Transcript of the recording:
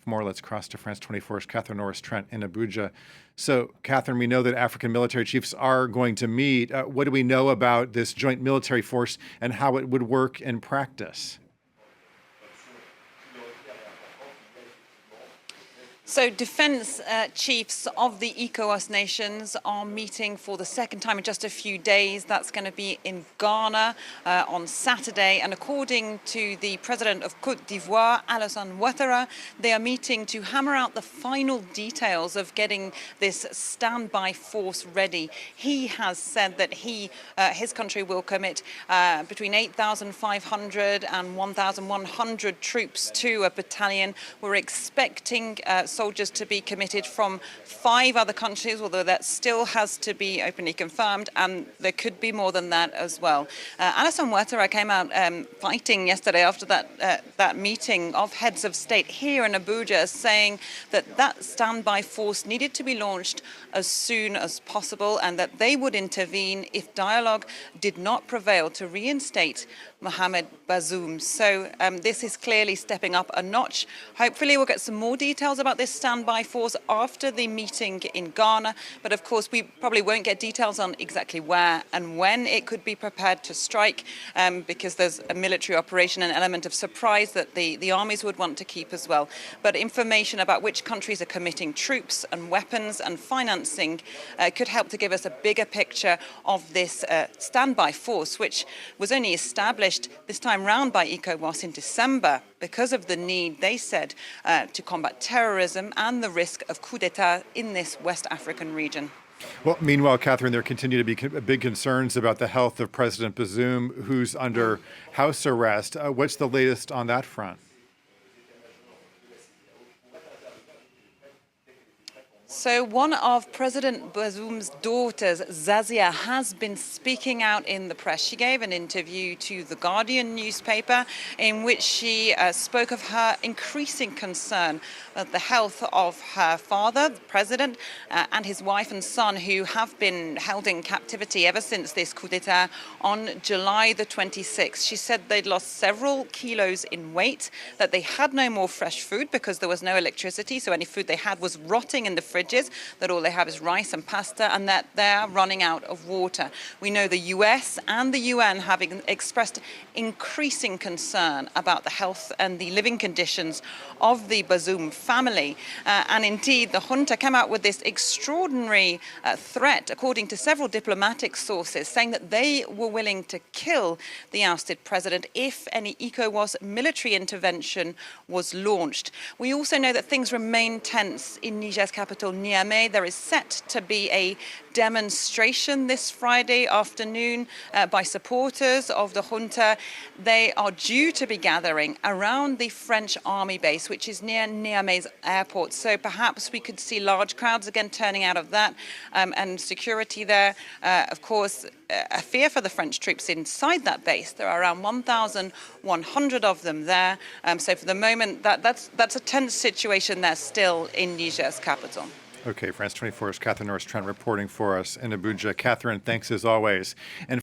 more. Let's cross to France 24's Catherine Norris-Trent in Abuja. So, Catherine, we know that African military chiefs are going to meet. What do we know about this joint military force and how it would work in practice? So defense chiefs of the ECOWAS nations are meeting for the second time in just a few days. That's going to be in Ghana on Saturday. And according to the president of Côte d'Ivoire, Alassane Ouattara, they are meeting to hammer out the final details of getting this standby force ready. He has said that his country will commit between 8,500 and 1,100 troops to a battalion. We're expecting soldiers to be committed from 5 other countries, although that still has to be openly confirmed, and there could be more than that as well. Alassane Ouattara came out fighting yesterday after that meeting of heads of state here in Abuja, saying that standby force needed to be launched as soon as possible and that they would intervene if dialogue did not prevail to reinstate Mohamed Bazoum. So this is clearly stepping up a notch. Hopefully we'll get some more details about this standby force after the meeting in Ghana. But of course, we probably won't get details on exactly where and when it could be prepared to strike, because there's a military operation, an element of surprise that the armies would want to keep as well. But information about which countries are committing troops and weapons and financing could help to give us a bigger picture of this standby force, which was only established this time round by ECOWAS in December because of the need, they said, to combat terrorism and the risk of coup d'etat in this West African region. Well, meanwhile, Catherine, there continue to be big concerns about the health of President Bazoum, who's under house arrest. What's the latest on that front? So one of President Bazoum's daughters, Zazia, has been speaking out in the press. She gave an interview to The Guardian newspaper in which she spoke of her increasing concern of the health of her father, the president, and his wife and son, who have been held in captivity ever since this coup d'etat on July the 26th. She said they'd lost several kilos in weight, that they had no more fresh food because there was no electricity, so any food they had was rotting in the fridges, that all they have is rice and pasta, and that they're running out of water. We know the US and the UN have expressed increasing concern about the health and the living conditions of the Bazoum family. And indeed, the junta came out with this extraordinary threat, according to several diplomatic sources, saying that they were willing to kill the ousted president if any ECOWAS military intervention was launched. We also know that things remain tense in Niger's capital, Niamey. There is set to be a demonstration this Friday afternoon by supporters of the junta. They are due to be gathering around the French army base, which is near Niamey's airport. So perhaps we could see large crowds again turning out of that, and security there. Of course, a fear for the French troops inside that base. There are around 1,100 of them there. So for the moment, that's a tense situation there still in Niger's capital. Okay, France 24's Catherine Norris-Trent reporting for us in Abuja. Catherine, thanks as always. And